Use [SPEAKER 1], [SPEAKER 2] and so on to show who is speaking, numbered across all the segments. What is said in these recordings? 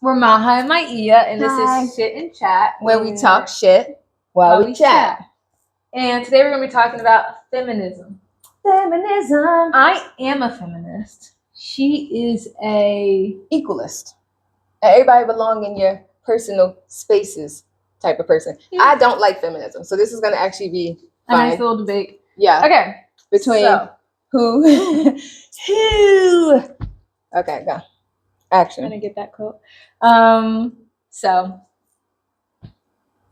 [SPEAKER 1] We're Maha and Maheeyah, and this
[SPEAKER 2] Hi.
[SPEAKER 1] is Shit and Chat,
[SPEAKER 2] where we talk shit while we chat.
[SPEAKER 1] And today we're going to be talking about feminism.
[SPEAKER 2] Feminism.
[SPEAKER 1] I am a feminist. She is a
[SPEAKER 2] Equalist. Everybody belong in your personal spaces type of person.
[SPEAKER 1] Yeah.
[SPEAKER 2] I don't like feminism, so this is going to actually be
[SPEAKER 1] a nice
[SPEAKER 2] fine.
[SPEAKER 1] little debate.
[SPEAKER 2] Yeah.
[SPEAKER 1] Okay.
[SPEAKER 2] Between who? Who? Okay, go. Action.
[SPEAKER 1] I'm going to get that quote. So.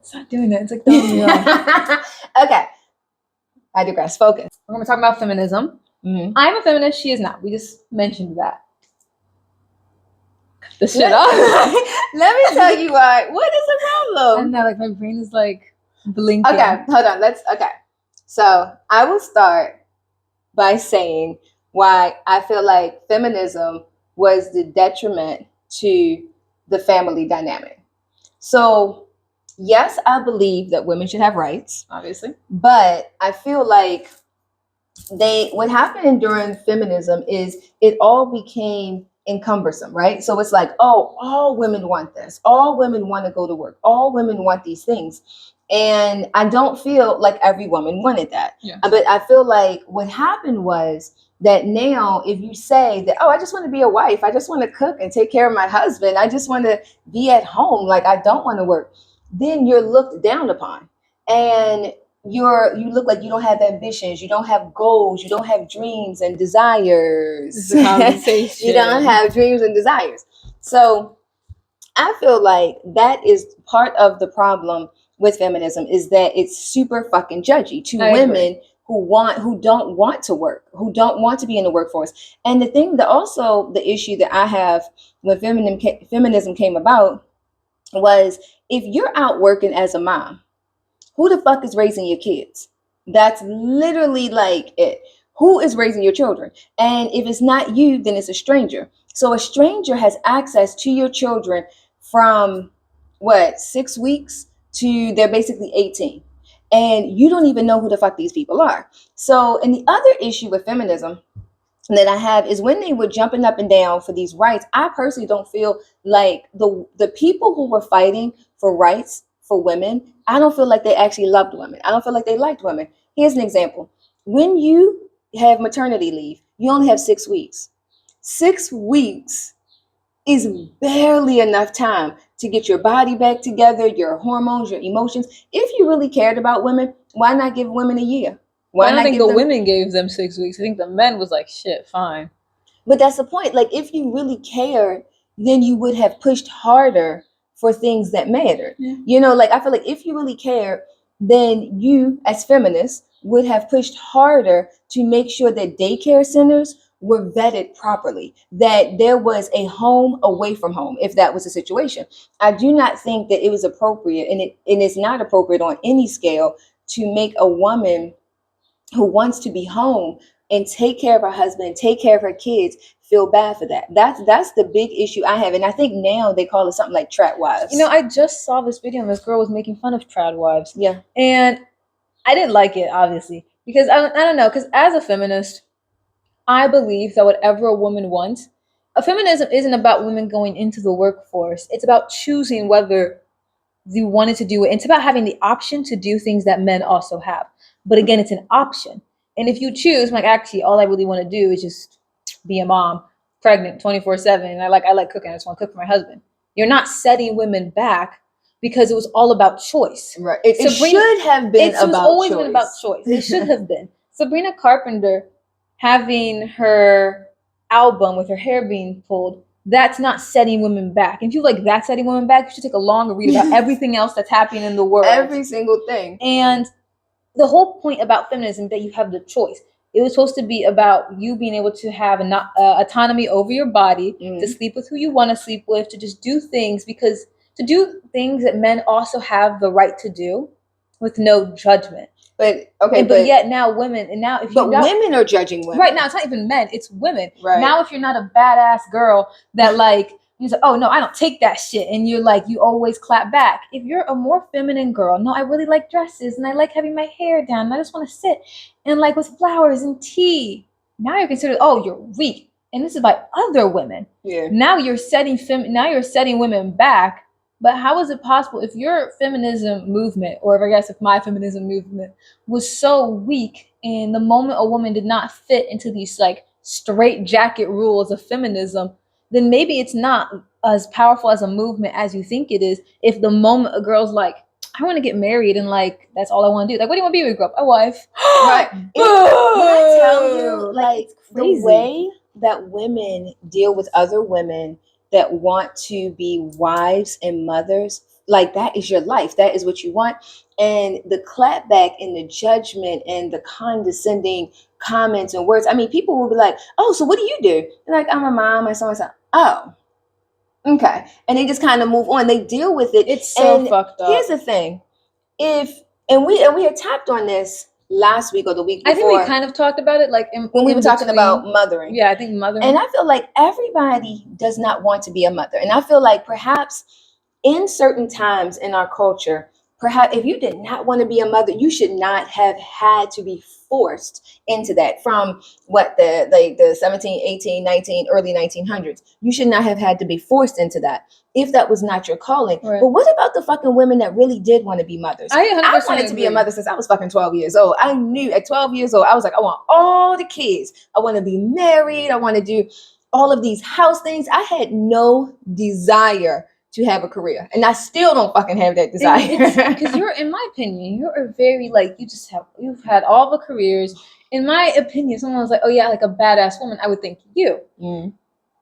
[SPEAKER 1] Stop doing that. It's like throwing me off.
[SPEAKER 2] Okay. I digress. Focus.
[SPEAKER 1] We're going to talk about feminism.
[SPEAKER 2] Mm-hmm.
[SPEAKER 1] I'm a feminist. She is not. We just mentioned that. Cut the shit off.
[SPEAKER 2] Let me tell you why. What is the problem?
[SPEAKER 1] I know, like my brain is like blinking.
[SPEAKER 2] Okay, hold on. Okay. So I will start by saying why I feel like feminism was the detriment to the family dynamic. So yes, I believe that women should have rights,
[SPEAKER 1] obviously,
[SPEAKER 2] but I feel like what happened during feminism is it all became encumbersome, right? So it's like, oh, all women want this, all women want to go to work, all women want these things. And I don't feel like every woman wanted that.
[SPEAKER 1] Yeah.
[SPEAKER 2] But I feel like what happened was that now if you say that, oh, I just want to be a wife, I just want to cook and take care of my husband, I just want to be at home, like I don't want to work, then you're looked down upon. And you look like you don't have ambitions, you don't have goals, you don't have dreams and desires.
[SPEAKER 1] The conversation.
[SPEAKER 2] You don't have dreams and desires. So I feel like that is part of the problem with feminism, is that it's super fucking judgy to women who don't want to work, who don't want to be in the workforce. And the thing that also the issue that I have when feminism came about was, if you're out working as a mom, who the fuck is raising your kids? That's literally like it. Who is raising your children? And if it's not you, then it's a stranger. So a stranger has access to your children from 6 weeks to they're basically 18. And you don't even know who the fuck these people are. So, and the other issue with feminism that I have is when they were jumping up and down for these rights, I personally don't feel like the people who were fighting for rights for women, I don't feel like they actually loved women. I don't feel like they liked women. Here's an example. When you have maternity leave, you only have 6 weeks. 6 weeks is barely enough time to get your body back together, your hormones, your emotions. If you really cared about women, why not give women a year?
[SPEAKER 1] I don't think the women gave them 6 weeks. I think the men was like, shit, fine.
[SPEAKER 2] But that's the point. Like, if you really cared, then you would have pushed harder for things that mattered.
[SPEAKER 1] Yeah.
[SPEAKER 2] You know, like, I feel like if you really cared, then you as feminists would have pushed harder to make sure that daycare centers were vetted properly, that there was a home away from home, if that was the situation. I do not think that it was appropriate, and it's not appropriate on any scale, to make a woman who wants to be home and take care of her husband, take care of her kids, feel bad for that. That's the big issue I have. And I think now they call it something like trad wives.
[SPEAKER 1] You know, I just saw this video and this girl was making fun of trad wives.
[SPEAKER 2] Yeah.
[SPEAKER 1] And I didn't like it, obviously, because I don't know, because as a feminist, I believe that whatever a woman wants, a feminism isn't about women going into the workforce. It's about choosing whether you wanted to do it. It's about having the option to do things that men also have. But again, it's an option. And if you choose, like, actually, all I really want to do is just be a mom, pregnant 24/7. And I like cooking. I just want to cook for my husband. You're not setting women back because it was all about choice.
[SPEAKER 2] Right. It should have been about choice. It's
[SPEAKER 1] always been about choice. It should have been. Sabrina Carpenter having her album with her hair being pulled, that's not setting women back. And if you like that setting women back, you should take a longer read about everything else that's happening in the world.
[SPEAKER 2] Every single thing.
[SPEAKER 1] And the whole point about feminism is that you have the choice. It was supposed to be about you being able to have autonomy over your body, to sleep with who you want to sleep with, to just do things to do things that men also have the right to do with no judgment.
[SPEAKER 2] But
[SPEAKER 1] yet now women, and now if
[SPEAKER 2] women are judging women.
[SPEAKER 1] Right now, it's not even men, it's women.
[SPEAKER 2] Right.
[SPEAKER 1] Now, if you're not a badass girl that like, you're like, oh no, I don't take that shit, and you're like, you always clap back. If you're a more feminine girl, no, I really like dresses, and I like having my hair down, and I just want to sit and like with flowers and tea. Now you're considered, oh, you're weak. and this is by other women.
[SPEAKER 2] Yeah.
[SPEAKER 1] Now you're setting women back. But how is it possible if your feminism movement, or if I guess if my feminism movement was so weak, and the moment a woman did not fit into these like straight jacket rules of feminism, then maybe it's not as powerful as a movement as you think it is. If the moment a girl's like, I want to get married and like that's all I want to do. Like, what do you want to be when you grow up? A wife.
[SPEAKER 2] Right. When I tell you, like the way that women deal with other women that want to be wives and mothers, like that is your life. That is what you want. And the clapback and the judgment and the condescending comments and words. I mean, people will be like, "Oh, so what do you do?" And like, "I'm a mom. I saw myself." Oh, okay. And they just kind of move on. They deal with it.
[SPEAKER 1] It's so fucked up.
[SPEAKER 2] Here's the thing: if we had tapped on this last week or the week before.
[SPEAKER 1] I think we kind of talked about it, like
[SPEAKER 2] when we were talking about mothering.
[SPEAKER 1] Yeah, I think mothering.
[SPEAKER 2] And I feel like everybody does not want to be a mother. And I feel like perhaps in certain times in our culture, perhaps if you did not want to be a mother, you should not have had to be forced into that from the 17, 18, 19, early 1900s. You should not have had to be forced into that if that was not your calling. Right. But what about the fucking women that really did want to be mothers? I wanted to be a mother since I was fucking 12 years old. I knew at 12 years old, I was like, I want all the kids. I want to be married. I want to do all of these house things. I had no desire to have a career, and I still don't fucking have that desire.
[SPEAKER 1] Because you're, in my opinion, you're a very like you've had all the careers. In my opinion, someone was like, "Oh yeah, like a badass woman," I would think you. Mm.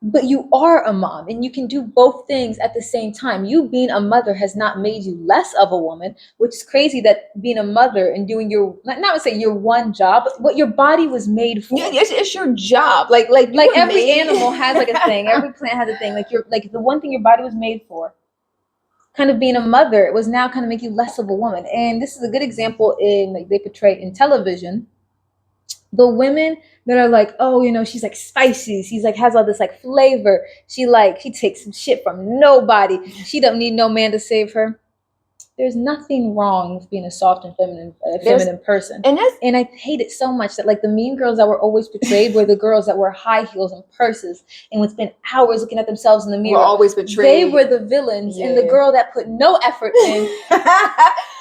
[SPEAKER 1] But you are a mom, and you can do both things at the same time. You being a mother has not made you less of a woman, which is crazy that being a mother and doing your, not to say your one job, but what your body was made for.
[SPEAKER 2] Yeah, it's your job. Like
[SPEAKER 1] every animal has like a thing. Every plant has a thing. Like the one thing your body was made for. Kind of being a mother, it was now kind of make you less of a woman. And this is a good example in like they portray in television. The women that are like, oh, you know, she's like spicy. She's like has all this like flavor. She takes some shit from nobody. She don't need no man to save her. There's nothing wrong with being a soft and feminine person. And I hate it so much that like the mean girls that were always portrayed were the girls that wear high heels and purses and would spend hours looking at themselves in the mirror.
[SPEAKER 2] Were always portrayed.
[SPEAKER 1] They were the villains, yeah. And the girl that put no effort in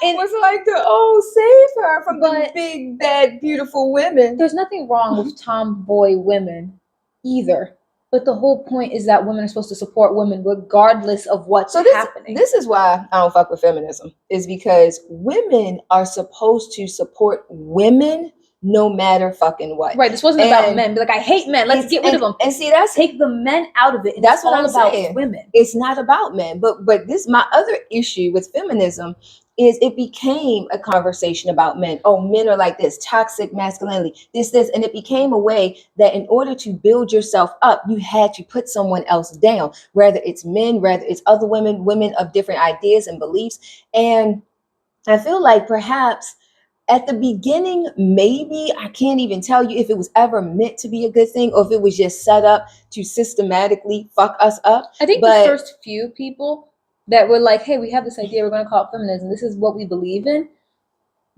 [SPEAKER 2] was like save her from the big, bad, beautiful women.
[SPEAKER 1] There's nothing wrong with tomboy women either. But the whole point is that women are supposed to support women regardless of what's happening.
[SPEAKER 2] This is why I don't fuck with feminism, is because women are supposed to support women no matter fucking what.
[SPEAKER 1] Right. This wasn't about men. Be like, I hate men. Let's get rid of them.
[SPEAKER 2] And see,
[SPEAKER 1] take the men out of it. And
[SPEAKER 2] that's what I'm
[SPEAKER 1] about
[SPEAKER 2] saying.
[SPEAKER 1] Women.
[SPEAKER 2] It's not about men. But this, my other issue with feminism is it became a conversation about men. Oh, men are like this, toxic masculinity, this, and it became a way that in order to build yourself up, you had to put someone else down, whether it's men, whether it's other women of different ideas and beliefs. And I feel like perhaps at the beginning, maybe, I can't even tell you if it was ever meant to be a good thing or if it was just set up to systematically fuck us up.
[SPEAKER 1] I think the first few people that were like, hey, we have this idea, we're going to call it feminism, this is what we believe in,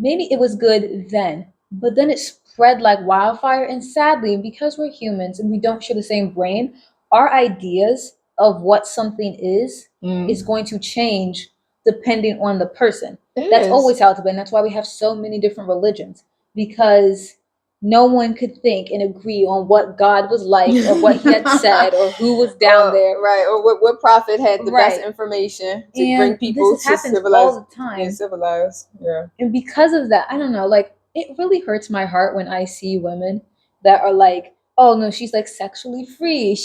[SPEAKER 1] maybe it was good then, but then it spread like wildfire. And sadly, because we're humans and we don't share the same brain, our ideas of what something is going to change depending on the person. That's always how it's been. That's why we have so many different religions, because no one could think and agree on what God was like or what he had said or who was down there.
[SPEAKER 2] Right. Or what prophet had the best information to bring people to civilize.
[SPEAKER 1] All the time.
[SPEAKER 2] Yeah, civilize. Yeah.
[SPEAKER 1] And because of that, I don't know, like it really hurts my heart when I see women that are like, oh no, she's like sexually free.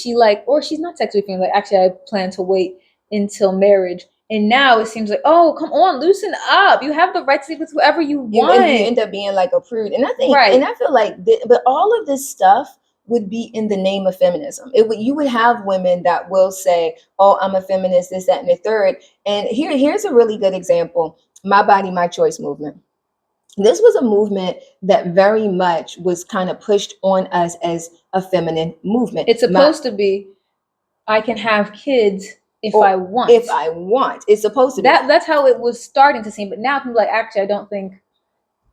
[SPEAKER 1] Or she's not sexually free. Like, actually, I plan to wait until marriage. And now it seems like, oh, come on, loosen up. You have the right to sleep with whoever you want.
[SPEAKER 2] And you end up being like a prude. And I think, and I feel like, but all of this stuff would be in the name of feminism. You would have women that will say, oh, I'm a feminist, this, that, and the third. And here's a really good example. My Body, My Choice movement. This was a movement that very much was kind of pushed on us as a feminine movement.
[SPEAKER 1] It's supposed to be, I can have kids if I want.
[SPEAKER 2] If I want. It's supposed to be.
[SPEAKER 1] That's how it was starting to seem. But now people are like, actually, I don't think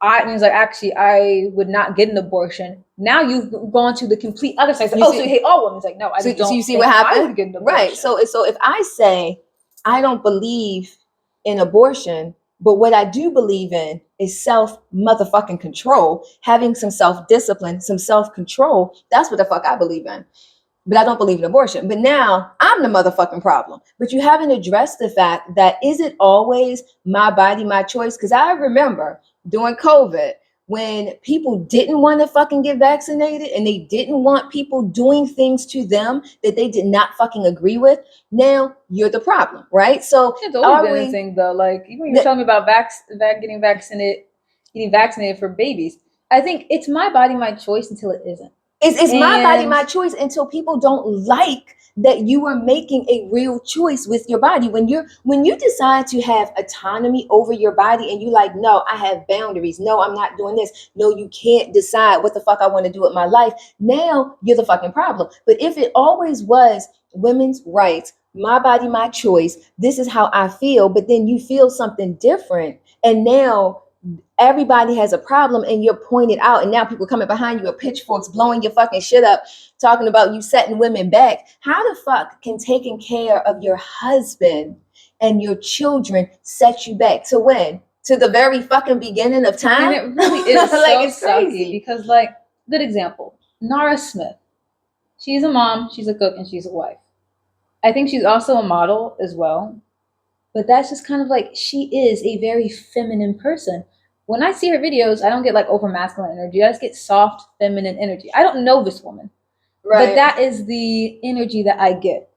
[SPEAKER 1] I means like actually I would not get an abortion. Now you've gone to the complete other side. Like, so you hate all women. It's like no, I just don't.
[SPEAKER 2] So you see what happened?
[SPEAKER 1] I would get an abortion.
[SPEAKER 2] Right. So if I say I don't believe in abortion, but what I do believe in is self motherfucking control, having some self discipline, some self control. That's what the fuck I believe in. But I don't believe in abortion. But now I'm the motherfucking problem. But you haven't addressed the fact that is it always my body, my choice? Because I remember during COVID when people didn't want to fucking get vaccinated and they didn't want people doing things to them that they did not fucking agree with. Now you're the problem, right? So
[SPEAKER 1] it's always been a thing though. Like even when you're telling me about getting vaccinated for babies, I think it's my body, my choice until it isn't.
[SPEAKER 2] It's my body, my choice until people don't like that you are making a real choice with your body. When you decide to have autonomy over your body and you like, no, I have boundaries. No, I'm not doing this. No, you can't decide what the fuck I want to do with my life. Now you're the fucking problem. But if it always was women's rights, my body, my choice, this is how I feel, but then you feel something different. And now everybody has a problem and you're pointed out, and now people coming behind you with pitchforks, blowing your fucking shit up, talking about you setting women back. How the fuck can taking care of your husband and your children set you back to when? To the very fucking beginning of time?
[SPEAKER 1] And it really is like so it's crazy because, like, good example, Nara Smith. She's a mom, she's a cook, and she's a wife. I think she's also a model as well. But that's just kind of like she is a very feminine person. When I see her videos, I don't get like over masculine energy. I just get soft feminine energy. I don't know this woman, right? But that is the energy that I get.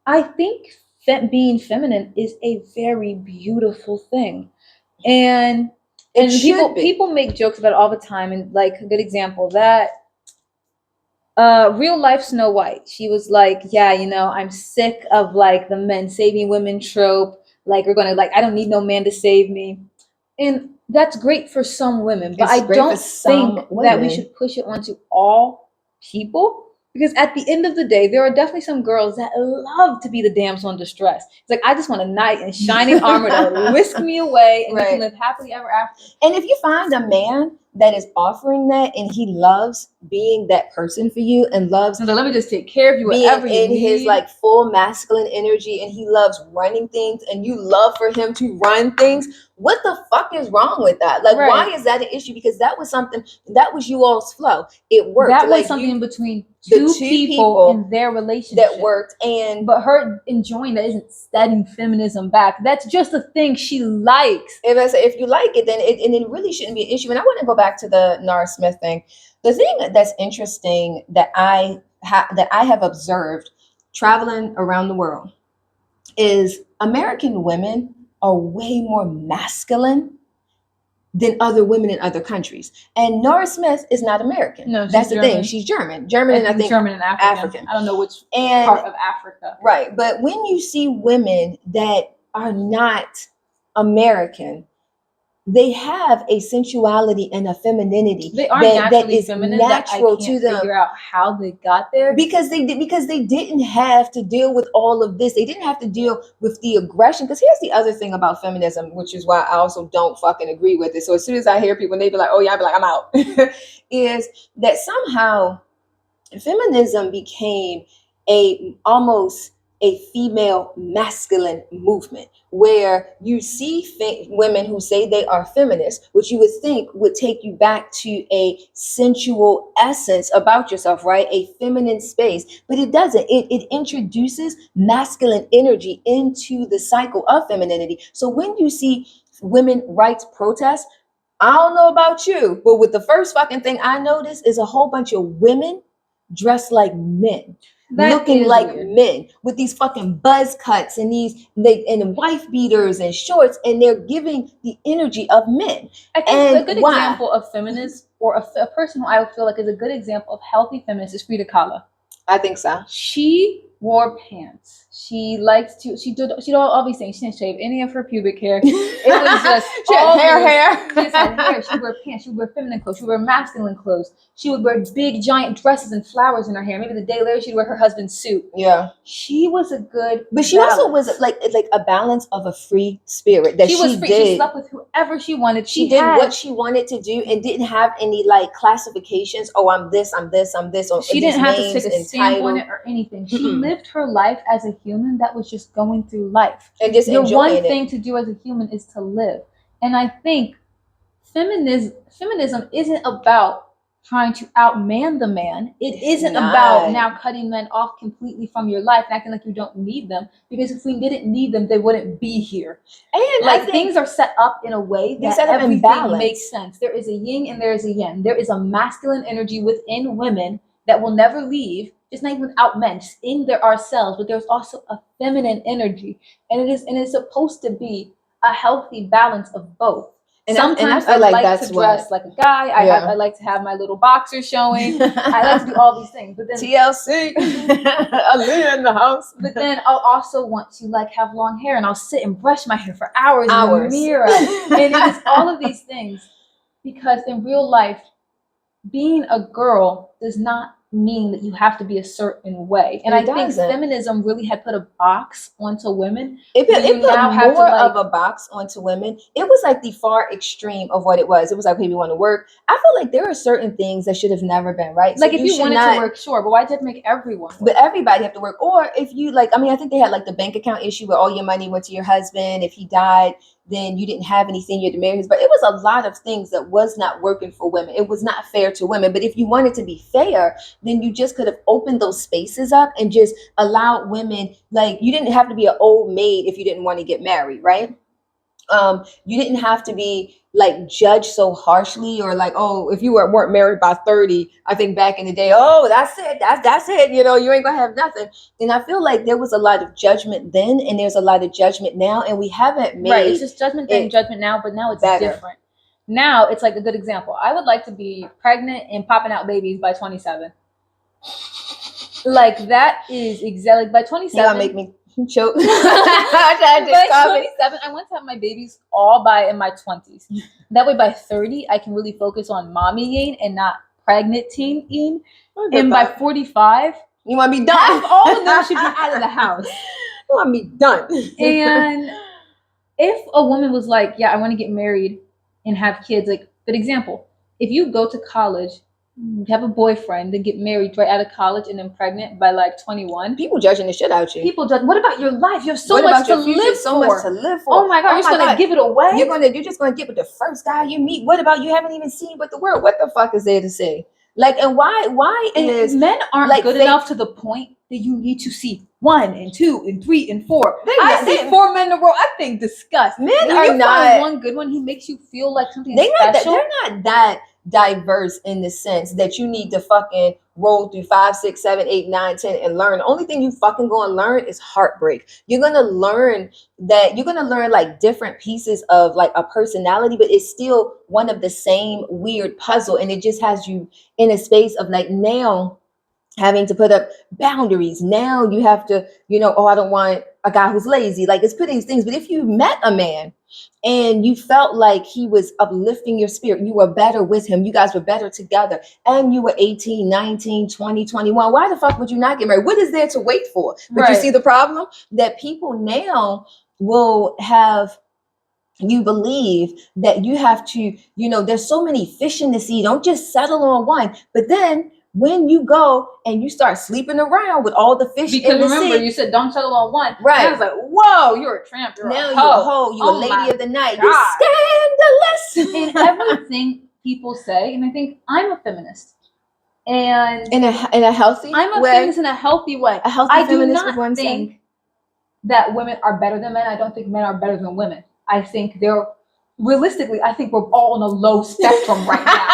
[SPEAKER 1] I think being feminine is a very beautiful thing, and people make jokes about it all the time. And like a good example that real life Snow White, she was like, yeah, I'm sick of like the men saving women trope. Like we're gonna like I don't need no man to save me. And that's great for some women, but I don't think that we should push it onto all people. Because at the end of the day, there are definitely some girls that love to be the damsel in distress. It's like, I just want a knight in shining armor to whisk me away and we can live happily ever after.
[SPEAKER 2] And if you find a man that is offering that and he loves being that person for you and loves
[SPEAKER 1] so let me just take care of you whatever you need.
[SPEAKER 2] His like full masculine energy and he loves running things and you love for him to run things, what the fuck is wrong with that? Like, why is that an issue? Because that was something that was you all's flow. It worked.
[SPEAKER 1] That was like something between two people in their relationship
[SPEAKER 2] that worked. And
[SPEAKER 1] but her enjoying that isn't setting feminism back. That's just a thing she likes.
[SPEAKER 2] If you like it, then it really shouldn't be an issue. And I want to go back to the Nara Smith thing. The thing that's interesting that I have observed traveling around the world is American women are way more masculine than other women in other countries. And Nora Smith is not American. No, that's the thing. She's German. And I think
[SPEAKER 1] German and African. I don't know which part of Africa.
[SPEAKER 2] Right. But when you see women that are not American, they have a sensuality and a femininity that is natural to them.
[SPEAKER 1] Figure out how they got there
[SPEAKER 2] because they didn't have to deal with all of this. They didn't have to deal with the aggression. Because here's the other thing about feminism, which is why I also don't fucking agree with it. So as soon as I hear people and they be like, "Oh yeah," I be like, "I'm out," is that somehow feminism became almost a female masculine movement where you see women who say they are feminists, which you would think would take you back to a sensual essence about yourself, right? A feminine space, but it doesn't. It introduces masculine energy into the cycle of femininity. So when you see women rights protests, I don't know about you, but with the first fucking thing I noticed is a whole bunch of women dressed like men. Looking like men with these fucking buzz cuts and and wife beaters and shorts, and they're giving the energy of men.
[SPEAKER 1] I think a good example of feminist or a person who I feel like is a good example of healthy feminist is Frida Kahlo.
[SPEAKER 2] I think so.
[SPEAKER 1] She wore pants. She liked to. She did all these things. She didn't shave any of her pubic hair. It was just
[SPEAKER 2] she had hair.
[SPEAKER 1] She just had hair. She would wear pants. She would wear feminine clothes. She would wear masculine clothes. She would wear big giant dresses and flowers in her hair. Maybe the day later she'd wear her husband's suit.
[SPEAKER 2] Yeah.
[SPEAKER 1] She was a good.
[SPEAKER 2] But she
[SPEAKER 1] balance.
[SPEAKER 2] also was like a balance of a free spirit that
[SPEAKER 1] she was free.
[SPEAKER 2] did.
[SPEAKER 1] She slept with whoever she wanted.
[SPEAKER 2] She did what she wanted to do and didn't have any like classifications. Oh, I'm this, I'm this, I'm this. Or
[SPEAKER 1] she didn't have to stick a stamp on it or anything. She lived her life as a human that was just going through life.
[SPEAKER 2] And just
[SPEAKER 1] your
[SPEAKER 2] enjoying
[SPEAKER 1] one thing to do as a human is to live. And I think feminism isn't about trying to outman the man. It isn't about now cutting men off completely from your life and acting like you don't need them. Because if we didn't need them, they wouldn't be here. And like things are set up in a way that everything makes sense. There is a yin and there is a yang. There is a masculine energy within women that will never leave. Just not even without men, just in there ourselves. But there's also a feminine energy, and it's supposed to be a healthy balance of both. And sometimes I like to dress like a guy. I like to have my little boxers showing. I like to do all these things. But then
[SPEAKER 2] TLC, Aaliyah in the house.
[SPEAKER 1] But then I'll also want to like have long hair, and I'll sit and brush my hair for hours in the mirror. And it's all of these things because in real life, being a girl does not mean that you have to be a certain way. And I think feminism really had put a box onto women.
[SPEAKER 2] It put more of a box onto women. It was like the far extreme of what it was. It was like, okay, we want to work. I feel like there are certain things that should have never been, right?
[SPEAKER 1] Like, so if you wanted to work, sure, but why did it make everyone work?
[SPEAKER 2] But everybody have to work. Or if you like, I mean, I think they had like the bank account issue where all your money went to your husband. If he died, then you didn't have anything, you had to marry his. But it was a lot of things that was not working for women. It was not fair to women. But if you wanted to be fair, then you just could have opened those spaces up and just allowed women, like, you didn't have to be an old maid if you didn't want to get married, right? You didn't have to be like judged so harshly, or like, oh, if you weren't married by 30, I think back in the day, oh, that's it, that's it, you know, you ain't gonna have nothing. And I feel like there was a lot of judgment then, and there's a lot of judgment now, and we haven't made
[SPEAKER 1] it's just judgment then, judgment now, but now it's different. Now it's like a good example. I would like to be pregnant and popping out babies by 27. Like that is exactly by 27.
[SPEAKER 2] You're gonna make me choke.
[SPEAKER 1] By 27, I want to have my babies all in my 20s. That way, by 30, I can really focus on mommying and not pregnanting. And by 45,
[SPEAKER 2] you want to be done.
[SPEAKER 1] All of them should be out of the house.
[SPEAKER 2] You want to be done.
[SPEAKER 1] And if a woman was like, yeah, I want to get married and have kids, like, good example, if you go to college, have a boyfriend, then get married right out of college and then pregnant by like 21.
[SPEAKER 2] People judging the shit out you.
[SPEAKER 1] People judge. What about your life? You have so much to live for.
[SPEAKER 2] So much to live for.
[SPEAKER 1] Oh my God, you're just gonna give it away.
[SPEAKER 2] You're just gonna get with the first guy you meet. What about you haven't even seen what the world? What the fuck is there to say? Like, and why is
[SPEAKER 1] men aren't like good enough to the point that you need to see 1 and 2 and 3 and 4. I see 4 men in a row. I think disgust.
[SPEAKER 2] Men are not.
[SPEAKER 1] Find one good one, he makes you feel like something special.
[SPEAKER 2] They're not that diverse in the sense that you need to fucking roll through 5, 6, 7, 8, 9, 10 and learn. The only thing you fucking gonna learn is heartbreak. You're gonna learn like different pieces of like a personality, but it's still one of the same weird puzzle, and it just has you in a space of like now having to put up boundaries. Now you have to, oh, I don't want a guy who's lazy. Like, it's putting these things. But if you met a man and you felt like he was uplifting your spirit, you were better with him, you guys were better together, and you were 18, 19, 20, 21, why the fuck would you not get married? What is there to wait for? But you see the problem? That people now will have you believe that you have to, there's so many fish in the sea. Don't just settle on one. But then when you go and you start sleeping around with all the fish in the sea.
[SPEAKER 1] Because remember, you said don't settle on one.
[SPEAKER 2] Right.
[SPEAKER 1] And I was like, whoa, you're a tramp. You're a hoe.
[SPEAKER 2] You're a lady of the night. God. You're scandalous.
[SPEAKER 1] In everything people say, and I think I'm a feminist. And
[SPEAKER 2] in a healthy
[SPEAKER 1] I'm a
[SPEAKER 2] way.
[SPEAKER 1] feminist in a healthy way.
[SPEAKER 2] A healthy
[SPEAKER 1] I do
[SPEAKER 2] feminist
[SPEAKER 1] not
[SPEAKER 2] with one
[SPEAKER 1] think
[SPEAKER 2] saying
[SPEAKER 1] that women are better than men. I don't think men are better than women. I think realistically, I think we're all on a low spectrum right now.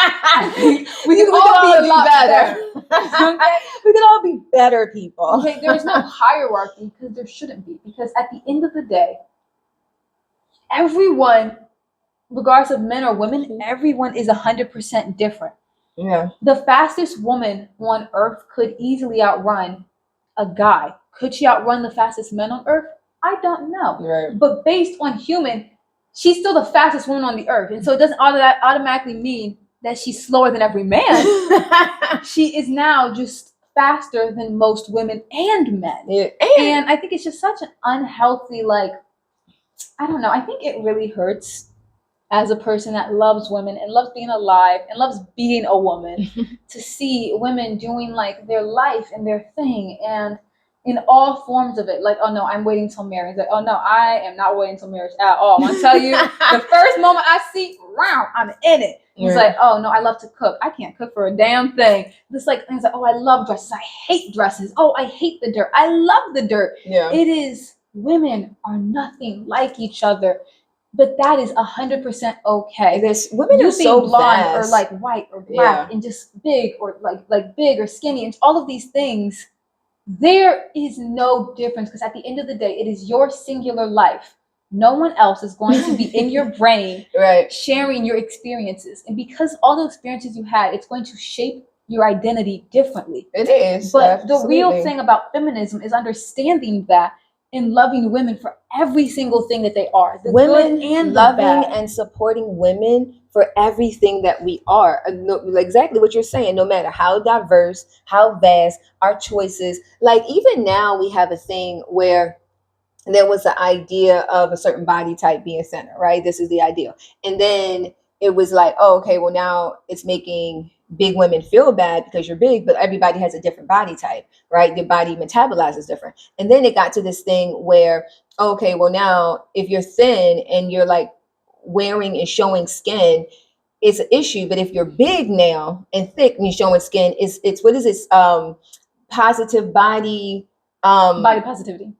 [SPEAKER 1] we can all be better.
[SPEAKER 2] Okay? We can all be better people.
[SPEAKER 1] Okay, there's no hierarchy because there shouldn't be. Because at the end of the day, everyone, regardless of men or women, everyone is 100% different.
[SPEAKER 2] Yeah.
[SPEAKER 1] The fastest woman on earth could easily outrun a guy. Could she outrun the fastest men on earth? I don't know.
[SPEAKER 2] Right.
[SPEAKER 1] But based on human, she's still the fastest woman on the earth. And so it doesn't automatically mean that she's slower than every man. She is now just faster than most women and men.
[SPEAKER 2] Yeah.
[SPEAKER 1] And I think it's just such an unhealthy, like, I don't know. I think it really hurts as a person that loves women and loves being alive and loves being a woman to see women doing like their life and their thing and in all forms of it. Like, oh no, I'm waiting till marriage. Like, oh no, I am not waiting till marriage at all. I want to tell you, the first moment I see, wow, I'm in it. He's like, oh no, I love to cook. I can't cook for a damn thing. It's like things like, oh, I love dresses. I hate dresses. Oh, I hate the dirt. I love the dirt.
[SPEAKER 2] Yeah.
[SPEAKER 1] It is, women are nothing like each other. But that is 100% okay.
[SPEAKER 2] This women
[SPEAKER 1] you
[SPEAKER 2] are so
[SPEAKER 1] blonde
[SPEAKER 2] vast.
[SPEAKER 1] or like white or black and just big or like big or skinny and all of these things. There is no difference because at the end of the day, it is your singular life. No one else is going to be in your brain
[SPEAKER 2] right.
[SPEAKER 1] sharing your experiences. And because all the experiences you had, it's going to shape your identity differently.
[SPEAKER 2] It is.
[SPEAKER 1] But
[SPEAKER 2] absolutely.
[SPEAKER 1] the real thing about feminism is understanding that and loving women for every single thing that they are. The
[SPEAKER 2] women
[SPEAKER 1] good and
[SPEAKER 2] loving
[SPEAKER 1] the bad.
[SPEAKER 2] and supporting women for everything that we are. Exactly what you're saying. No matter how diverse, how vast our choices. Like even now we have a thing where there was the idea of a certain body type being center, right? This is the ideal. And then it was like, oh, okay, well now it's making big women feel bad because you're big, but everybody has a different body type, right? Your body metabolizes different. And then it got to this thing where, okay, well now if you're thin and you're like wearing and showing skin, it's an issue. But if you're big now and thick and you're showing skin, it's what is this? Positive body positivity.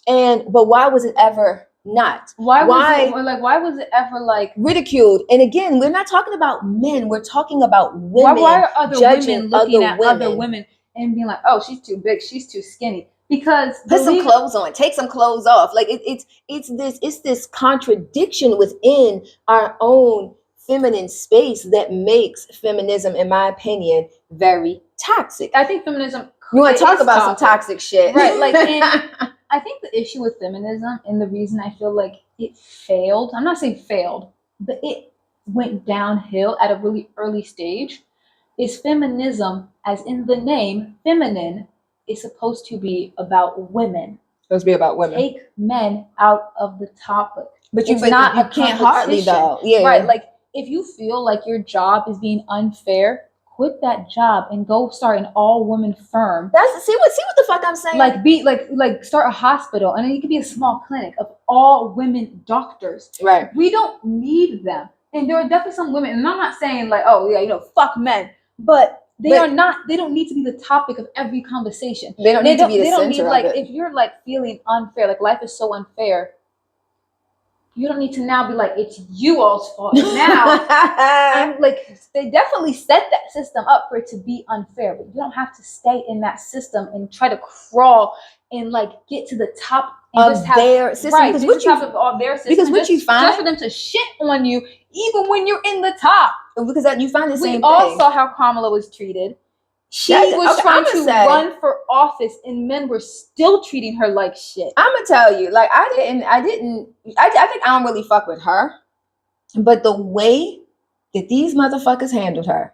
[SPEAKER 2] And but why was it ever not?
[SPEAKER 1] Why was it ever like
[SPEAKER 2] ridiculed? And again, we're not talking about men, we're talking about women.
[SPEAKER 1] Why are other
[SPEAKER 2] judging
[SPEAKER 1] women looking at other women and being like, oh, she's too big, she's too skinny? Because
[SPEAKER 2] put some clothes on, take some clothes off. Like it's this contradiction within our own feminine space that makes feminism, in my opinion, very toxic.
[SPEAKER 1] I think feminism.
[SPEAKER 2] You want to talk about some toxic shit,
[SPEAKER 1] right? Like, I think the issue with feminism and the reason I feel like it failed. I'm not saying failed, but it went downhill at a really early stage. Is feminism, as in the name, feminine, is supposed to be about women.
[SPEAKER 2] Supposed to be about women.
[SPEAKER 1] Take men out of the topic.
[SPEAKER 2] But you can't hardly though. Yeah.
[SPEAKER 1] Right. Like if you feel like your job is being unfair, quit that job and go start an all-woman firm.
[SPEAKER 2] See what the fuck I'm saying?
[SPEAKER 1] Like start a hospital, and then you could be a small clinic of all women doctors.
[SPEAKER 2] Right.
[SPEAKER 1] We don't need them. And there are definitely some women, and I'm not saying like, oh yeah, fuck men, but they don't need to be the topic of every conversation.
[SPEAKER 2] They don't need to be the center
[SPEAKER 1] need,
[SPEAKER 2] of
[SPEAKER 1] like,
[SPEAKER 2] it.
[SPEAKER 1] If you're like feeling unfair, like life is so unfair, you don't need to now be like, it's you all's fault. Now, I'm like, they definitely set that system up for it to be unfair, but you don't have to stay in that system and try to crawl and like get to the top
[SPEAKER 2] of their system.
[SPEAKER 1] Right, because what you find, just for them to shit on you, even when you're in the top.
[SPEAKER 2] Because you find the same thing.
[SPEAKER 1] We all saw how Kamala was treated. She was trying to run for office, and men were still treating her like shit.
[SPEAKER 2] I'm gonna tell you, like I think I don't really fuck with her, but the way that these motherfuckers handled her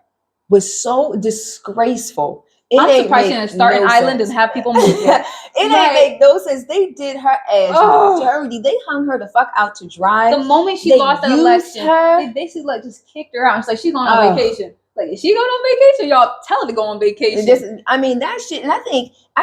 [SPEAKER 2] was so disgraceful.
[SPEAKER 1] I'm surprised she didn't start an island and have people move there.
[SPEAKER 2] It ain't make no sense. They did her ass dirty. They hung her the fuck out to dry.
[SPEAKER 1] The moment she lost that election, they basically like just kicked her out. It's like she's going on vacation. Like, is she going on vacation? Y'all tell her to go on vacation.
[SPEAKER 2] That shit. And I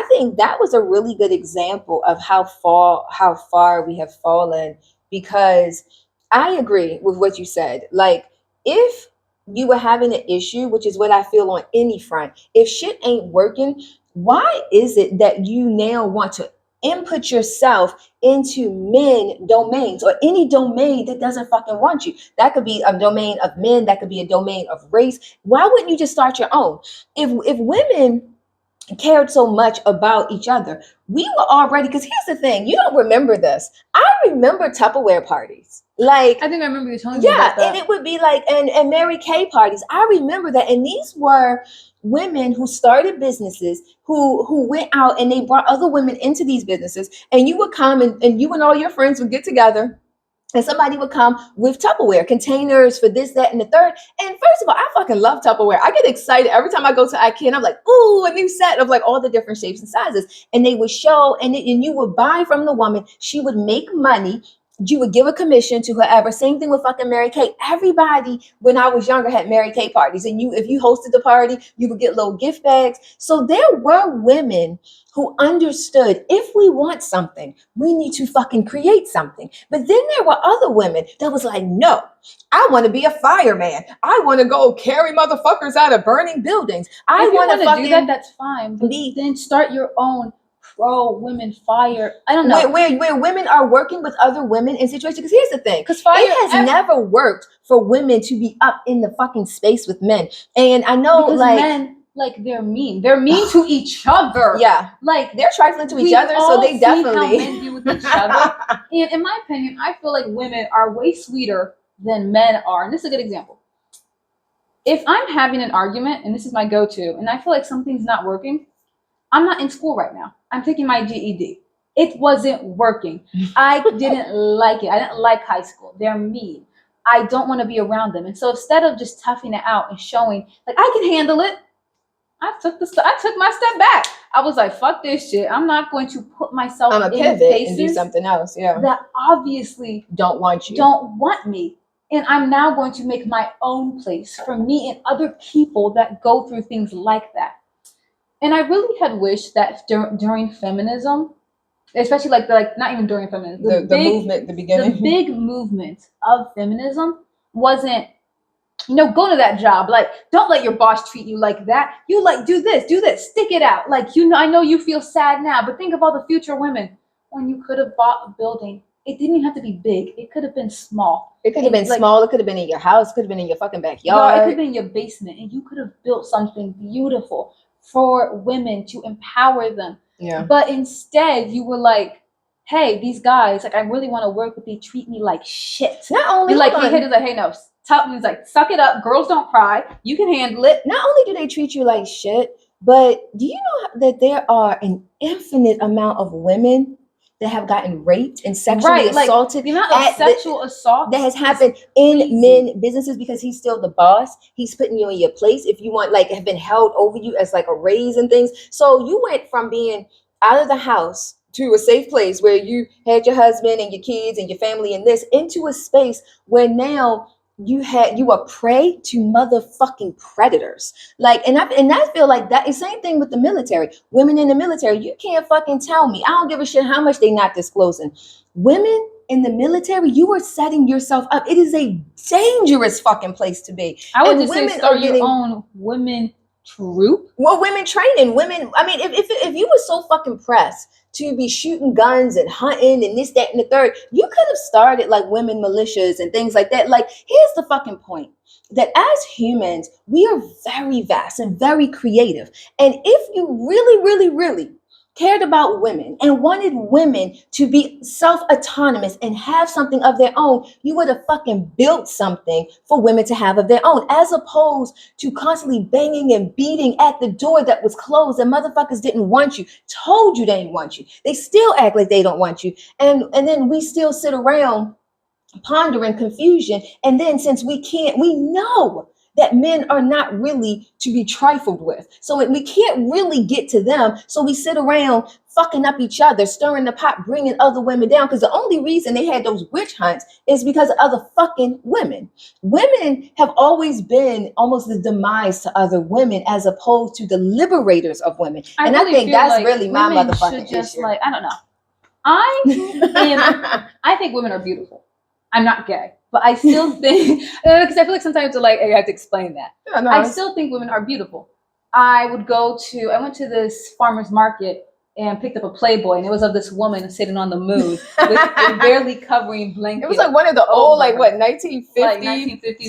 [SPEAKER 2] think that was a really good example of how far we have fallen, because I agree with what you said. Like, if you were having an issue, which is what I feel on any front, if shit ain't working, why is it that you now want to input yourself into men domains, or any domain that doesn't fucking want you? That could be a domain of men, that could be a domain of race. Why wouldn't you just start your own? If women cared so much about each other, we were already, because here's the thing, you don't remember this. I remember Tupperware parties. Like,
[SPEAKER 1] I think I remember you telling me about that.
[SPEAKER 2] And it would be like, and Mary Kay parties. I remember that. And these were women who started businesses, who went out and they brought other women into these businesses. And you would come and you and all your friends would get together. And somebody would come with Tupperware containers for this, that, and the third. And first of all, I fucking love Tupperware. I get excited every time I go to IKEA and I'm like, ooh, a new set of like all the different shapes and sizes. And they would show, and you would buy from the woman. She would make money. You would give a commission to whoever. Same thing with fucking Mary Kay. Everybody, when I was younger, had Mary Kay parties. And if you hosted the party, you would get little gift bags. So there were women who understood, if we want something, we need to fucking create something. But then there were other women that was like, no, I want to be a fireman. I want to go carry motherfuckers out of burning buildings. I want to
[SPEAKER 1] do that. That's fine. But then start your own pro women fire. I don't know.
[SPEAKER 2] Where women are working with other women in situations. Because here's the thing. Because it has never worked for women to be up in the fucking space with men. And I know
[SPEAKER 1] because men, like, they're mean. They're mean to each other.
[SPEAKER 2] Yeah.
[SPEAKER 1] Like,
[SPEAKER 2] they're trifling to each other, so they definitely
[SPEAKER 1] how men do with each other. And in my opinion, I feel like women are way sweeter than men are. And this is a good example. If I'm having an argument, and this is my go-to, and I feel like something's not working, I'm not in school right now. I'm taking my GED. It wasn't working. I didn't like it. I didn't like high school. They're mean. I don't want to be around them. And so instead of just toughing it out and showing, like, I can handle it, I took my step back. I was like, fuck this shit. I'm not going to put myself in places
[SPEAKER 2] and do something else. Yeah.
[SPEAKER 1] That obviously
[SPEAKER 2] don't want you.
[SPEAKER 1] Don't want me. And I'm now going to make my own place for me and other people that go through things like that. And I really had wished that during feminism, especially not even during feminism,
[SPEAKER 2] the movement, the beginning,
[SPEAKER 1] the big movement of feminism wasn't, go to that job. Like, don't let your boss treat you like that. You do this, stick it out. Like, I know you feel sad now, but think of all the future women when you could have bought a building. It didn't even have to be big. It could have been small.
[SPEAKER 2] It could have been small. It could have been in your house. It could have been in your fucking backyard.
[SPEAKER 1] It could have been in your basement, and you could have built something beautiful for women to empower them.
[SPEAKER 2] Yeah.
[SPEAKER 1] But instead, you were like, hey, these guys, like, I really want to work, but they treat me like shit.
[SPEAKER 2] Not only
[SPEAKER 1] hey, no, he's like, suck it up. Girls don't cry. You can handle it.
[SPEAKER 2] Not only do they treat you like shit, but do you know that there are an infinite amount of women that have gotten raped and sexually assaulted?
[SPEAKER 1] The amount of sexual assault
[SPEAKER 2] that has happened in men businesses because he's still the boss. He's putting you in your place. If you want, have been held over you as like a raise and things. So you went from being out of the house to a safe place where you had your husband and your kids and your family and this, into a space where now you are prey to motherfucking predators. And I feel like that is the same thing with the military. Women in the military, you can't fucking tell me. I don't give a shit how much they not disclosing. Women in the military, you are setting yourself up. It is a dangerous fucking place to be.
[SPEAKER 1] I would just say start your own women troop.
[SPEAKER 2] Well, women training. Women, I mean, if you were so fucking pressed to be shooting guns and hunting and this, that, and the third, you could have started like women militias and things like that. Like, here's the fucking point. That as humans, we are very vast and very creative. And if you really, really, really cared about women and wanted women to be self-autonomous and have something of their own, you would have fucking built something for women to have of their own, as opposed to constantly banging and beating at the door that was closed and motherfuckers didn't want you, told you they didn't want you. They still act like they don't want you. And then we still sit around pondering confusion. And then since we know that men are not really to be trifled with. So we can't really get to them. So we sit around fucking up each other, stirring the pot, bringing other women down. Because the only reason they had those witch hunts is because of other fucking women. Women have always been almost the demise to other women as opposed to the liberators of women. I think that's like really my motherfucking issue.
[SPEAKER 1] I don't know. I think women are beautiful. I'm not gay. But I still think, because I feel like sometimes I have to explain that. Yeah, no, I still think women are beautiful. I went to this farmer's market and picked up a Playboy, and it was of this woman sitting on the moon with barely covering blanket.
[SPEAKER 2] It was like one of the old, 1950s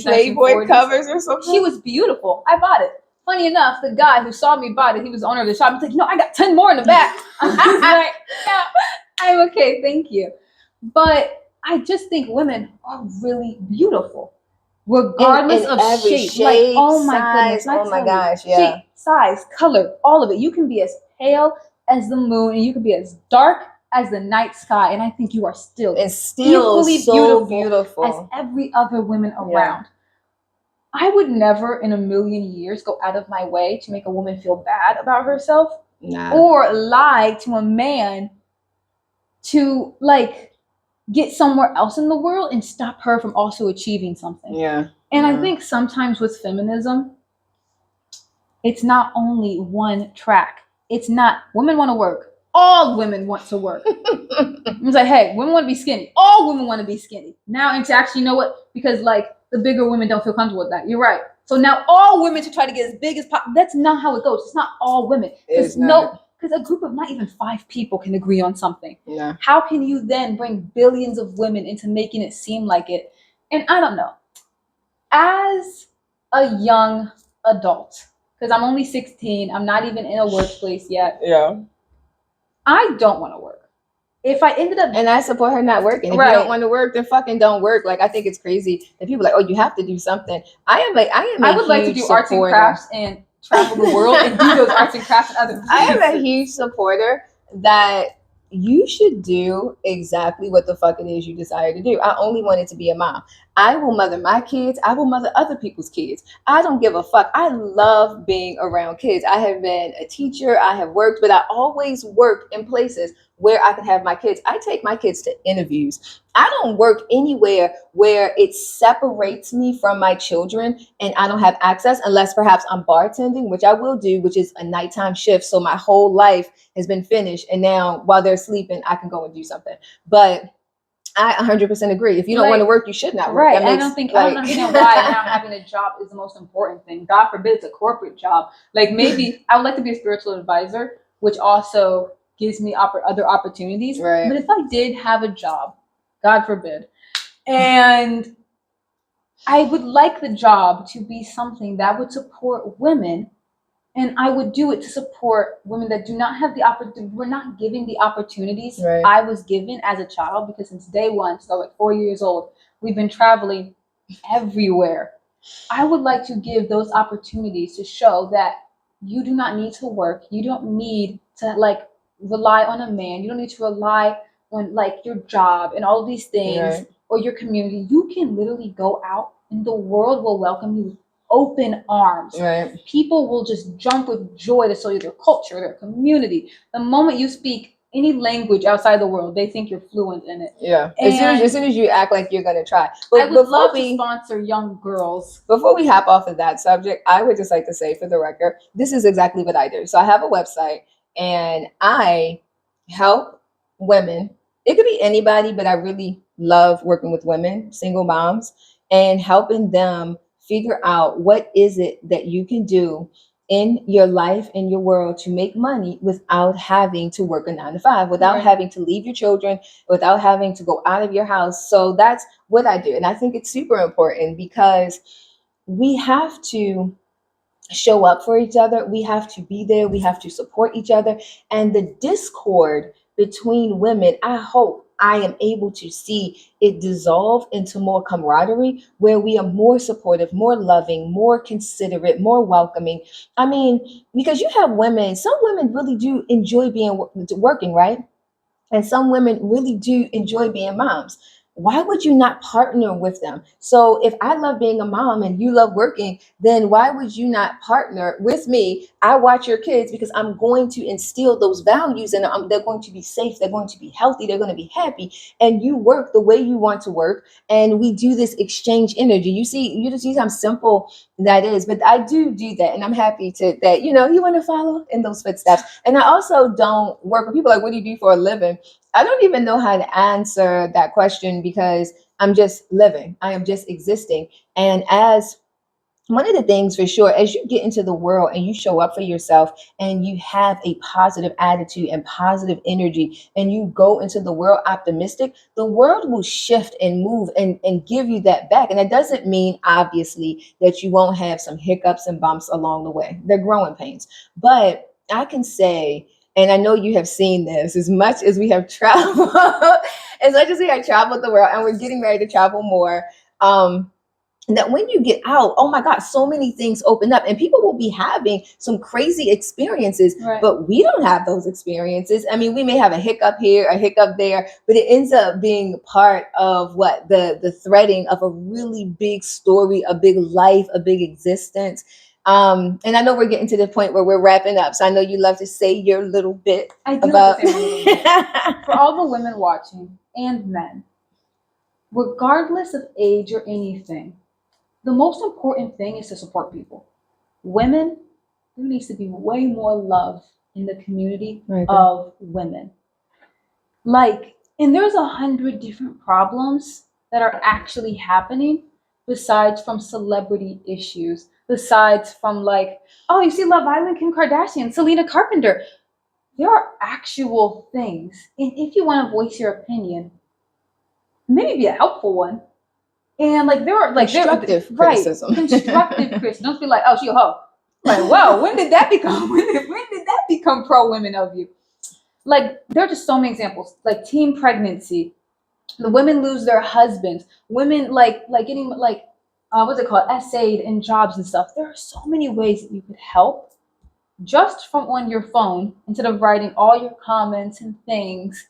[SPEAKER 2] Playboy 1940s covers or something.
[SPEAKER 1] She was beautiful. I bought it. Funny enough, the guy who saw me bought it, he was the owner of the shop. He's like, I got 10 more in the back. I was like, yeah, I'm okay, thank you. But I just think women are really beautiful, regardless
[SPEAKER 2] in
[SPEAKER 1] of
[SPEAKER 2] every
[SPEAKER 1] shape. Like,
[SPEAKER 2] shape,
[SPEAKER 1] oh my
[SPEAKER 2] size.
[SPEAKER 1] goodness, and I
[SPEAKER 2] Oh my
[SPEAKER 1] tell you,
[SPEAKER 2] gosh,
[SPEAKER 1] shape,
[SPEAKER 2] yeah.
[SPEAKER 1] size, color, all of it. You can be as pale as the moon, and you can be as dark as the night sky, and I think you are still
[SPEAKER 2] It's still
[SPEAKER 1] equally
[SPEAKER 2] so
[SPEAKER 1] beautiful as
[SPEAKER 2] beautiful.
[SPEAKER 1] every other woman
[SPEAKER 2] Yeah.
[SPEAKER 1] around. I would never in a million years go out of my way to make a woman feel bad about herself
[SPEAKER 2] Nah.
[SPEAKER 1] or lie to a man to like get somewhere else in the world and stop her from also achieving something.
[SPEAKER 2] Yeah.
[SPEAKER 1] And I
[SPEAKER 2] Yeah.
[SPEAKER 1] think sometimes with feminism, it's not only one track. It's not women want to work. All women want to work. It's like, hey, women want to be skinny. All women want to be skinny. Now, and to actually, you know what? Because like the bigger women don't feel comfortable with that. You're right. So now all women should try to get as big as possible. That's not how it goes. It's not all women.
[SPEAKER 2] It's
[SPEAKER 1] Because
[SPEAKER 2] not.
[SPEAKER 1] because a group of not even 5 people can agree on something.
[SPEAKER 2] Yeah.
[SPEAKER 1] How can you then bring billions of women into making it seem like it? And I don't know. As a young adult, because I'm only 16, I'm not even in a workplace yet.
[SPEAKER 2] Yeah.
[SPEAKER 1] I don't want to work. If I ended up,
[SPEAKER 2] And I support her not working. If you don't want to work, then fucking don't work. Like, I think it's crazy that people are like, oh, you have to do something. I
[SPEAKER 1] would like to do arts and
[SPEAKER 2] supporter.
[SPEAKER 1] crafts and travel the world and do those arts and crafts in other places.
[SPEAKER 2] I am a huge supporter that you should do exactly what the fuck it is you desire to do. I only wanted to be a mom. I will mother my kids. I will mother other people's kids. I don't give a fuck. I love being around kids. I have been a teacher. I have worked, but I always work in places where I can have my kids. I take my kids to interviews. I don't work anywhere where it separates me from my children and I don't have access unless perhaps I'm bartending, which I will do, which is a nighttime shift. So my whole life has been finished. And now while they're sleeping, I can go and do something. But I 100% agree. If you don't want to work, you should not work.
[SPEAKER 1] Right. I don't understand why now having a job is the most important thing. God forbid it's a corporate job. Like maybe I would like to be a spiritual advisor, which also gives me other opportunities.
[SPEAKER 2] Right.
[SPEAKER 1] But if I did have a job, God forbid, and I would like the job to be something that would support women, and I would do it to support women that do not have the opportunity. We're not giving the opportunities
[SPEAKER 2] Right.
[SPEAKER 1] I was given as a child, because since day one, so like 4 years old, we've been traveling everywhere. I would like to give those opportunities to show that you do not need to work. You don't need to like rely on a man. You don't need to rely on like your job and all of these things.
[SPEAKER 2] Right.
[SPEAKER 1] Or your community. You can literally go out and the world will welcome you with open arms.
[SPEAKER 2] Right.
[SPEAKER 1] People will just jump with joy to show you their culture, their community. The moment you speak any language outside the world, they think you're fluent in it.
[SPEAKER 2] Yeah. As soon as you act like you're gonna try. But
[SPEAKER 1] I would love to sponsor young girls.
[SPEAKER 2] Before we hop off of that subject, I would just like to say for the record, this is exactly what I do. So I have a website and I help women. It could be anybody, but I really love working with women, single moms, and helping them figure out what is it that you can do in your life, in your world, to make money without having to work a 9 to 5, without having to leave your children, without having to go out of your house. So that's what I do. And I think it's super important because we have to show up for each other. We have to be there. We have to support each other. And the discord between women, I hope I am able to see it dissolve into more camaraderie where we are more supportive, more loving, more considerate, more welcoming. I mean, because you have women, some women really do enjoy being working, right? And some women really do enjoy being moms. Why would you not partner with them? So if I love being a mom and you love working, then why would you not partner with me? I watch your kids because I'm going to instill those values and they're going to be safe. They're going to be healthy. They're going to be happy. And you work the way you want to work. And we do this exchange energy. You just see how simple that is. But I do that. And I'm happy that, you want to follow in those footsteps. And I also don't work with people like, what do you do for a living? I don't even know how to answer that question because I'm just living. I am just existing. And as one of the things for sure, as you get into the world and you show up for yourself and you have a positive attitude and positive energy and you go into the world optimistic, the world will shift and move and give you that back. And that doesn't mean, obviously, that you won't have some hiccups and bumps along the way. They're growing pains. But I can say, and I know you have seen this, as much as we have traveled, as much as we have traveled the world, and we're getting ready to travel more. That when you get out, oh my God, so many things open up and people will be having some crazy experiences, right, but we don't have those experiences. I mean, we may have a hiccup here, a hiccup there, but it ends up being part of what the threading of a really big story, a big life, a big existence. And I know we're getting to the point where we're wrapping up. So I know you love to say your little bit about
[SPEAKER 1] for all the women watching and men, regardless of age or anything, the most important thing is to support people. Women, there needs to be way more love in the community of women. Like, and there's 100 different problems that are actually happening besides from celebrity issues, besides from like, oh, you see Love Island, Kim Kardashian, Selena Carpenter. There are actual things. And if you want to voice your opinion, maybe be a helpful one. And like there are like
[SPEAKER 2] constructive criticism.
[SPEAKER 1] Right, constructive criticism. Don't be like, oh, she a hoe. Like, whoa, when did that become when did that become pro women of you? Like there are just so many examples. Like teen pregnancy, the women lose their husbands, women like getting like what's it called, essayed in jobs and stuff. There are so many ways that you could help just from on your phone instead of writing all your comments and things.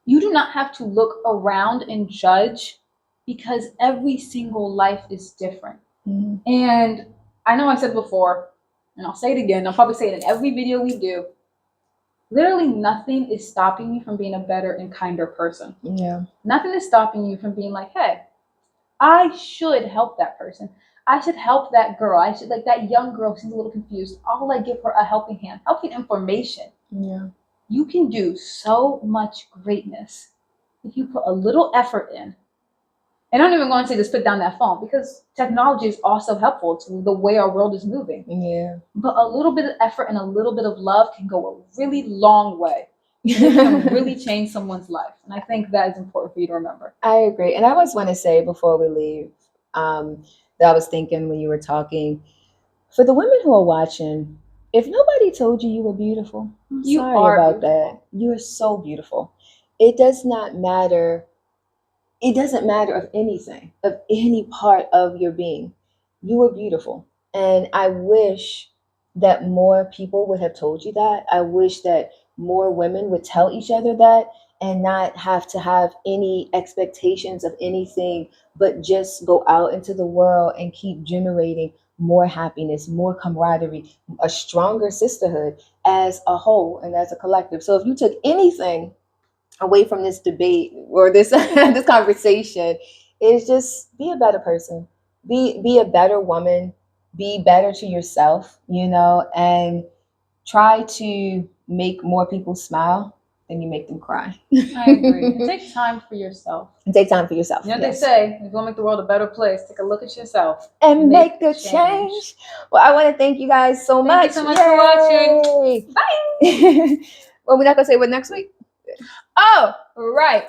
[SPEAKER 1] You do not have to look around and judge because every single life is different. Mm-hmm. And I know I said before, and I'll say it again, I'll probably say it in every video we do. Literally nothing is stopping you from being a better and kinder person. Yeah. Nothing is stopping you from being like, hey, I should help that person. I should help that girl. I should, like that young girl who's a little confused. I'll like give her a helping hand, helping information. Yeah. You can do so much greatness if you put a little effort in. And I'm not even going to say just put down that phone because technology is also helpful to the way our world is moving. Yeah. But a little bit of effort and a little bit of love can go a really long way. It can really change someone's life. And I think that is important for you to remember.
[SPEAKER 2] I agree. And I always want to say before we leave, that I was thinking when you were talking, for the women who are watching, if nobody told you you were beautiful, I'm sorry about that. You are so beautiful. It does not matter. It doesn't matter of anything, of any part of your being. You are beautiful. And I wish that more people would have told you that. I wish that more women would tell each other that and not have to have any expectations of anything, but just go out into the world and keep generating more happiness, more camaraderie, a stronger sisterhood as a whole and as a collective. So if you took anything away from this debate or this this conversation, is just be a better person, be a better woman, be better to yourself, and try to make more people smile than you make them cry.
[SPEAKER 1] I agree. And take time for yourself.
[SPEAKER 2] And take time for yourself.
[SPEAKER 1] You know what they say, if you want to make the world a better place, take a look at yourself
[SPEAKER 2] and make the change. Well, I want to thank you guys so much.
[SPEAKER 1] Thank you so much for watching.
[SPEAKER 2] Bye. Well, we're not gonna say what next week.
[SPEAKER 1] Oh, right.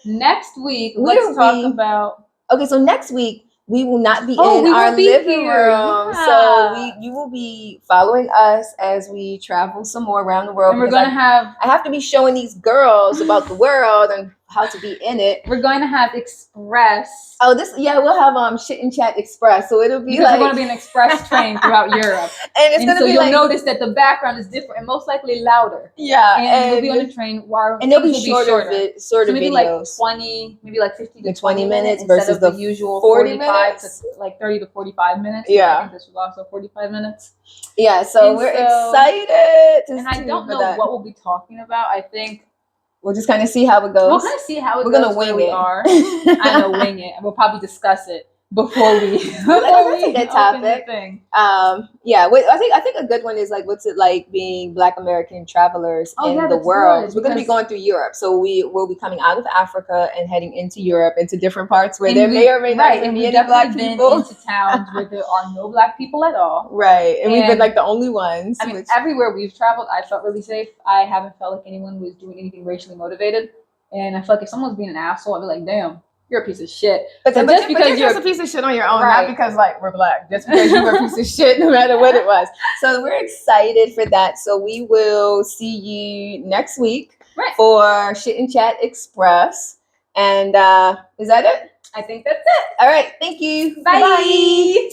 [SPEAKER 1] Next week, let's talk about.
[SPEAKER 2] Okay, so next week we will not be in our living room. Yeah. So you will be following us as we travel some more around the world.
[SPEAKER 1] And we're going to
[SPEAKER 2] I have to be showing these girls about the world and how to be in it.
[SPEAKER 1] We're going to have Express.
[SPEAKER 2] Oh, we'll have Shit and Chat Express. So it'll be
[SPEAKER 1] because we're going to be an express train throughout Europe.
[SPEAKER 2] And it's going to be
[SPEAKER 1] you'll notice that the background is different and most likely louder.
[SPEAKER 2] Yeah.
[SPEAKER 1] And we'll be on a train
[SPEAKER 2] and they'll be shorter
[SPEAKER 1] so maybe
[SPEAKER 2] videos.
[SPEAKER 1] Like 20, maybe like 50 to
[SPEAKER 2] 20 minutes
[SPEAKER 1] versus
[SPEAKER 2] the
[SPEAKER 1] usual
[SPEAKER 2] 40
[SPEAKER 1] minutes to like 30 to 45 minutes.
[SPEAKER 2] Yeah.
[SPEAKER 1] I think this was also 45 minutes.
[SPEAKER 2] Yeah, so we're excited.
[SPEAKER 1] And I don't know what we'll be talking about. I think
[SPEAKER 2] we'll just kind of see how it goes.
[SPEAKER 1] We'll kind of see how it goes.
[SPEAKER 2] We're going to wing it.
[SPEAKER 1] I know, wing it. And we'll probably discuss it before we
[SPEAKER 2] that's a good topic. Yeah, I think a good one is like, what's it like being Black American travelers in the world? We're going to be going through Europe, so we will be coming out of Africa and heading into Europe, into different parts where there may or may not be any Black people.
[SPEAKER 1] Into towns where there are no Black people at all.
[SPEAKER 2] Right, and we've been like the only ones.
[SPEAKER 1] I mean, everywhere we've traveled, I felt really safe. I haven't felt like anyone was doing anything racially motivated, and I feel like if someone's being an asshole, I'd be like, damn. you're a piece of shit.
[SPEAKER 2] But just because you're a piece of shit on your own, not because like we're black, just because you were a piece of shit no matter what it was. So we're excited for that. So we will see you next week for Shit and Chat Express. And is that it?
[SPEAKER 1] I think that's it.
[SPEAKER 2] All right. Thank you.
[SPEAKER 1] Bye.